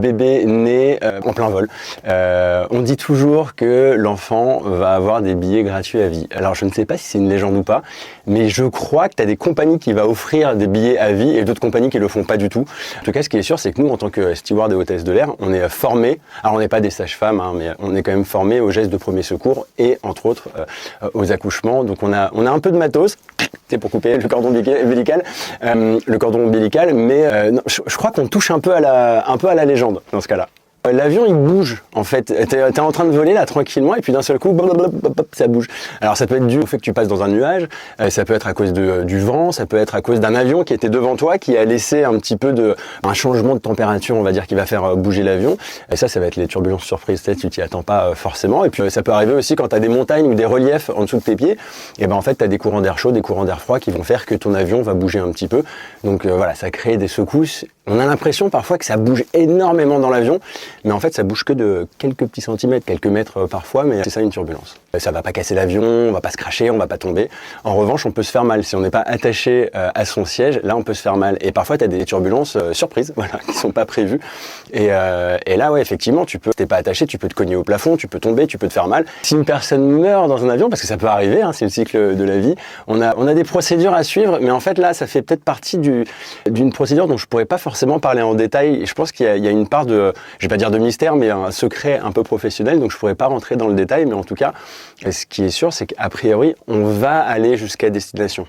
Bébé né en plein vol. On dit toujours que l'enfant va avoir des billets gratuits à vie. Alors je ne sais pas si c'est une légende ou pas, mais je crois que tu as des compagnies qui vont offrir des billets à vie et d'autres compagnies qui le font pas du tout. En tout cas, ce qui est sûr, c'est que nous, en tant que steward et hôtesse de l'air, on est formés, alors on n'est pas des sages-femmes, hein, mais on est quand même formés aux gestes de premier secours et entre autres aux accouchements. Donc on a un peu de matos, c'est pour couper le cordon ombilical, mais non, je crois qu'on touche un peu à la légende dans ce cas-là. L'avion il bouge en fait, t'es en train de voler là tranquillement et puis d'un seul coup ça bouge. Alors ça peut être dû au fait que tu passes dans un nuage, ça peut être à cause du vent, ça peut être à cause d'un avion qui était devant toi qui a laissé un petit peu un changement de température on va dire qui va faire bouger l'avion. Et ça va être les turbulences surprises, tu t'y attends pas forcément. Et puis ça peut arriver aussi quand t'as des montagnes ou des reliefs en dessous de tes pieds, et ben en fait t'as des courants d'air chaud, des courants d'air froid qui vont faire que ton avion va bouger un petit peu. Donc voilà, ça crée des secousses. On a l'impression parfois que ça bouge énormément dans l'avion, mais en fait ça bouge que de quelques petits centimètres, quelques mètres parfois, mais c'est ça une turbulence. Ça va pas casser l'avion, on va pas se cracher, on va pas tomber. En revanche, on peut se faire mal. Si on n'est pas attaché à son siège, là on peut se faire mal. Et parfois tu as des turbulences surprises, voilà, qui sont pas prévues. Et là ouais, effectivement, t'es pas attaché, tu peux te cogner au plafond, tu peux tomber, tu peux te faire mal. Si une personne meurt dans un avion, parce que ça peut arriver, hein, c'est le cycle de la vie, on a des procédures à suivre, mais en fait là ça fait peut-être partie d'une procédure dont je pourrais pas forcément parler en détail. Je pense qu'il y a une part de, je vais pas dire de mystère, mais un secret un peu professionnel, donc je pourrais pas rentrer dans le détail, mais en tout cas, ce qui est sûr, c'est qu'a priori, on va aller jusqu'à destination.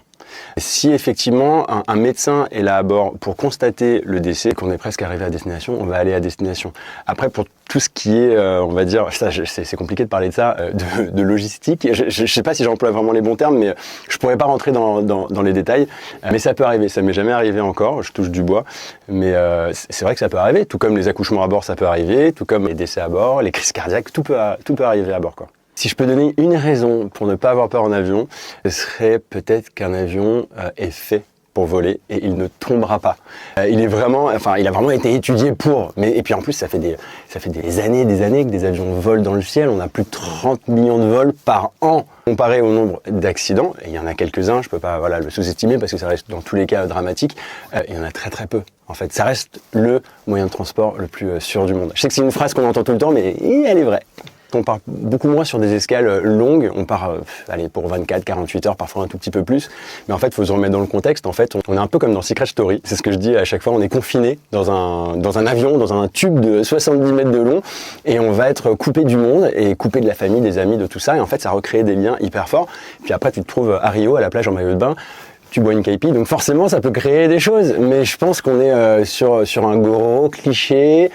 Si effectivement un médecin est là à bord pour constater le décès, qu'on est presque arrivé à destination, on va aller à destination. Après, pour tout ce qui est, on va dire, c'est compliqué de parler de ça, de logistique. Je sais pas si j'emploie vraiment les bons termes, mais je pourrais pas rentrer dans les détails. Mais ça peut arriver, ça m'est jamais arrivé encore, je touche du bois. Mais c'est vrai que ça peut arriver, tout comme les accouchements à bord, ça peut arriver, tout comme les décès à bord, les crises cardiaques, tout peut arriver à bord, quoi. Si je peux donner une raison pour ne pas avoir peur en avion, ce serait peut-être qu'un avion est fait pour voler et il ne tombera pas. Il a vraiment été étudié pour. Et puis en plus, ça fait des années que des avions volent dans le ciel. On a plus de 30 millions de vols par an comparé au nombre d'accidents. Et il y en a quelques-uns, je peux pas le sous-estimer parce que ça reste dans tous les cas dramatique. Il y en a très très peu. En fait, ça reste le moyen de transport le plus sûr du monde. Je sais que c'est une phrase qu'on entend tout le temps, mais elle est vraie. On part beaucoup moins sur des escales longues, on part pour 24, 48 heures, parfois un tout petit peu plus. Mais en fait, il faut se remettre dans le contexte. En fait, on est un peu comme dans Secret Story. C'est ce que je dis à chaque fois, on est confiné dans un avion, dans un tube de 70 mètres de long. Et on va être coupé du monde et coupé de la famille, des amis, de tout ça. Et en fait, ça recrée des liens hyper forts. Puis après, tu te trouves à Rio, à la plage en maillot de bain. Tu bois une caipi, donc forcément, ça peut créer des choses. Mais je pense qu'on est sur un gros cliché.